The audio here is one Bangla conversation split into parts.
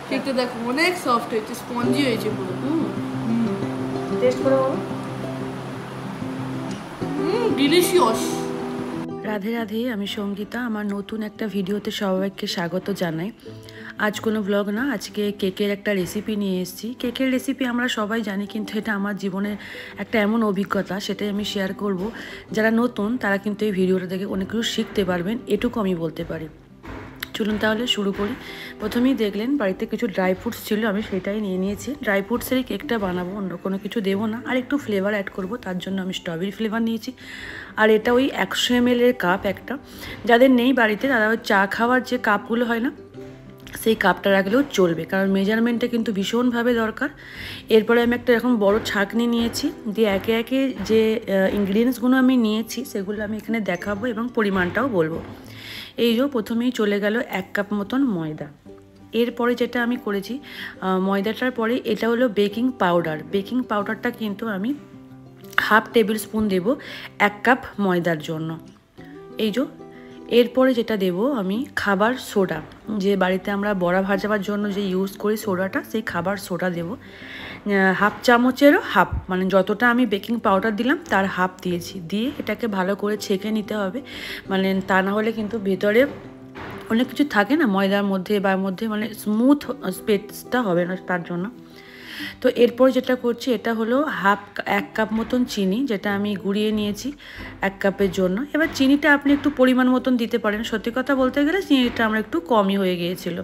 কেকটা দেখো অনেক সফট হয়েছে, স্পঞ্জি হয়েছে পুরো। টেস্ট করে বলো। ডিলিশিয়াস। রাধে রাধে, আমি সঙ্গীতা। আমার নতুন একটা ভিডিওতে সবাইকে স্বাগত জানাই। আজ কোনো ব্লগ না, আজকে কেকের একটা রেসিপি নিয়ে এসেছি। কেকের রেসিপি আমরা সবাই জানি, কিন্তু এটা আমার জীবনের একটা এমন অভিজ্ঞতা, সেটাই আমি শেয়ার করব। যারা নতুন তারা কিন্তু এই ভিডিওটা দেখে অনেক কিছু শিখতে পারবেন, এটুকু আমি বলতে পারি। চলুন তাহলে শুরু করি। প্রথমেই দেখলেন বাড়িতে কিছু ড্রাই ফ্রুটস ছিল, আমি সেটাই নিয়ে নিয়েছি। ড্রাই ফ্রুটসেরই কেকটা বানাবো, অন্য কোনো কিছু দেবো না। আর একটু ফ্লেভার অ্যাড করব, তার জন্য আমি স্ট্রবেরি ফ্লেভার নিয়েছি। আর এটা ওই 100 ml এর কাপ একটা। যাদের নেই বাড়িতে তারা ওই চা খাওয়ার যে কাপগুলো হয় না, সেই কাপটা রাখলেও চলবে, কারণ মেজারমেন্টটা কিন্তু ভীষণভাবে দরকার। এরপরে আমি একটা এরকম বড় ছাঁকনি নিয়েছি, দিয়ে একে একে যে ইনগ্রিডিয়েন্টসগুলো আমি নিয়েছি সেগুলো আমি এখানে দেখাবো এবং পরিমাণটাও বলবো। এই যে প্রথমেই চলে গেল 1 কাপ মতন ময়দা। এরপরে যেটা আমি করেছি, ময়দাটার পরে এটা হলো বেকিং পাউডার। বেকিং পাউডারটা কিন্তু আমি 1/2 টেবিল স্পুন দেবো 1 কাপ ময়দার জন্য। এই যে এরপরে যেটা দেব আমি খাবার সোডা, যে বাড়িতে আমরা বড়া ভাজাবার জন্য যে ইউজ করি সোডাটা, সেই খাবার সোডা দেব 1/2 চামচেরও হাফ, মানে যতটা আমি বেকিং পাউডার দিলাম তার হাফ দিয়েছি। দিয়ে এটাকে ভালো করে ছেঁকে নিতে হবে, মানে তা না হলে কিন্তু ভেতরে অনেক কিছু থাকে না ময়দার মধ্যে বা মধ্যে, মানে স্মুথ স্পেসটা হবে না, তার জন্য। তো এরপর যেটা করছি, এটা হলো 1 কাপ মতন চিনি, যেটা আমি গুঁড়িয়ে নিয়েছি 1 কাপের জন্য। এবার চিনিটা আপনি একটু পরিমাণ মতন দিতে পারেন। সত্যি কথা বলতে গেলে চিনিটা আমার একটু কমই হয়ে গিয়েছিল,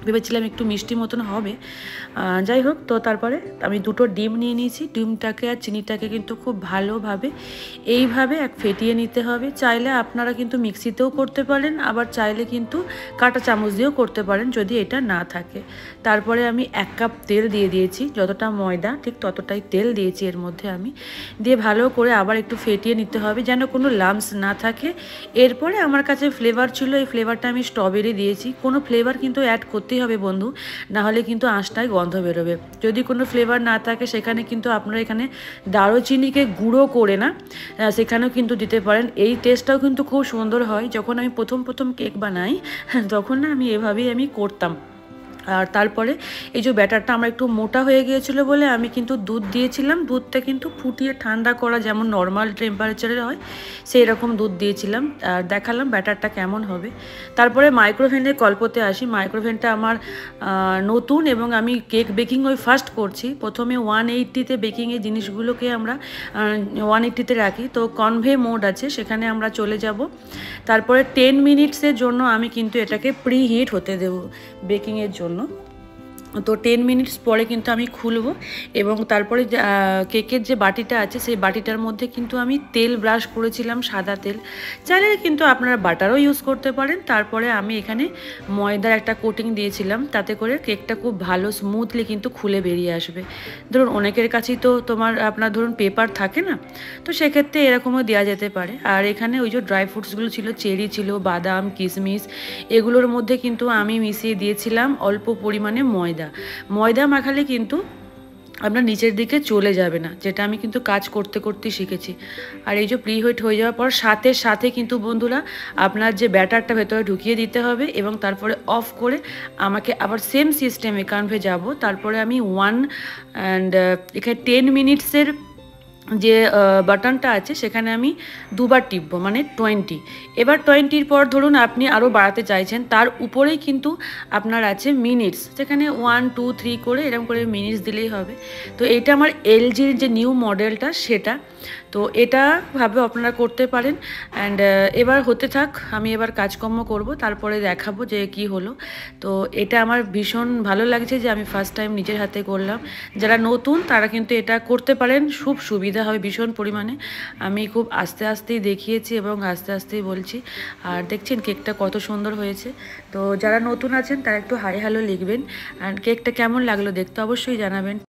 ভেবেছিলাম একটু মিষ্টি মতন হবে। যাই হোক, তো তারপরে আমি 2টো ডিম নিয়ে নিয়েছি। ডিমটাকে আর চিনিটাকে কিন্তু খুব ভালোভাবে এইভাবে ফেটিয়ে নিতে হবে। চাইলে আপনারা কিন্তু মিক্সিতেও করতে পারেন, আবার চাইলে কিন্তু কাঁটা চামচ দিয়েও করতে পারেন যদি এটা না থাকে। তারপরে আমি 1 কাপ তেল দিয়ে দিয়েছি, যতটা ময়দা ঠিক ততটাই তেল দিয়েছি এর মধ্যে আমি। দিয়ে ভালো করে আবার একটু ফেটিয়ে নিতে হবে যেন কোনো লাম্পস না থাকে। এরপরে আমার কাছে ফ্লেভার ছিল, এই ফ্লেভারটা আমি স্ট্রবেরি দিয়েছি। কোনো ফ্লেভার কিন্তু অ্যাড করতেই হবে বন্ধু, নাহলে কিন্তু আঁশটায় গন্ধ বেরোবে। যদি কোনো ফ্লেভার না থাকে সেখানে কিন্তু আপনারা এখানে দারুচিনিকে গুঁড়ো করে না, সেখানেও কিন্তু দিতে পারেন। এই টেস্টটাও কিন্তু খুব সুন্দর হয়। যখন আমি প্রথম কেক বানাই তখন না আমি এভাবেই আমি করতাম। আর তারপরে এই যে ব্যাটারটা আমার একটু মোটা হয়ে গিয়েছিলো বলে আমি কিন্তু দুধ দিয়েছিলাম। দুধটা কিন্তু ফুটিয়ে ঠান্ডা করা, যেমন নর্মাল টেম্পারেচারে হয় সেই রকম দুধ দিয়েছিলাম। আর দেখালাম ব্যাটারটা কেমন হবে। তারপরে মাইক্রোওভেনের গল্পতে আসি। মাইক্রোওভেনটা আমার নতুন এবং আমি কেক বেকিং ওই ফার্স্ট করছি। প্রথমে 180-তে বেকিংয়ের জিনিসগুলোকে আমরা 180-তে রাখি, তো কনভে মোড আছে, সেখানে আমরা চলে যাব। তারপরে 10 মিনিটসের জন্য আমি কিন্তু এটাকে প্রি হিট হতে দেবো বেকিংয়ের জন্য। তো 10 মিনিটস পরে কিন্তু আমি খুলবো এবং তারপরে কেকের যে বাটিটা আছে সেই বাটিটার মধ্যে কিন্তু আমি তেল ব্রাশ করেছিলাম, সাদা তেল। চাইলে কিন্তু আপনারা বাটারও ইউজ করতে পারেন। তারপরে আমি এখানে ময়দার একটা কোটিং দিয়েছিলাম, তাতে করে কেকটা খুব ভালো স্মুথলি কিন্তু খুলে বেরিয়ে আসবে। ধরুন অনেকের কাছেই তো আপনার ধরুন পেপার থাকে না, তো সেক্ষেত্রে এরকমও দেওয়া যেতে পারে। আর এখানে ওই যে ড্রাই ফ্রুটসগুলো ছিল, চেরি ছিল, বাদাম, কিশমিশ, এগুলোর মধ্যে কিন্তু আমি মিশিয়ে দিয়েছিলাম অল্প পরিমাণে ময়দা মাখালে কিন্তু আপনার নিচের দিকে চলে যাবে না, যেটা আমি কিন্তু কাজ করতে করতেই শিখেছি। আর এই যে প্রি হিট হয়ে যাওয়ার পর সাথে কিন্তু বন্ধুরা আপনার যে ব্যাটারটা ভেতরে ঢুকিয়ে দিতে হবে এবং তারপরে অফ করে আমাকে আবার সেম সিস্টেমে কনভে যাব। তারপরে আমি এখানে 10 মিনিটসের যে বাটনটা আছে সেখানে আমি 2বার টিপবো, মানে 20। এবার 20-র পর ধরুন আপনি আরও বাড়াতে চাইছেন, তার উপরেই কিন্তু আপনার আছে মিনিটস, সেখানে 1 2 3 করে এরকম করে মিনিটস দিলেই হবে। তো এইটা আমার এলজির যে নিউ মডেলটা সেটা, তো এটা ভাবে আপনারা করতে পারেন। অ্যান্ড এবার হতে থাক, আমি এবার কাজকর্ম করব, তারপরে দেখাবো যে কি হলো। তো এটা আমার ভীষণ ভালো লাগছে যে আমি ফার্স্ট টাইম নিজের হাতে করলাম। যারা নতুন তারা কিন্তু এটা করতে পারেন, খুব সুবিধা হয় ভীষণ পরিমাণে। আমি খুব আস্তে আস্তেই দেখিয়েছি এবং আস্তে আস্তেই বলছি। আর দেখছেন কেকটা কত সুন্দর হয়েছে। তো যারা নতুন আছেন তারা একটু হাই হ্যালো লিখবেন, অ্যান্ড কেকটা কেমন লাগলো দেখতে অবশ্যই জানাবেন।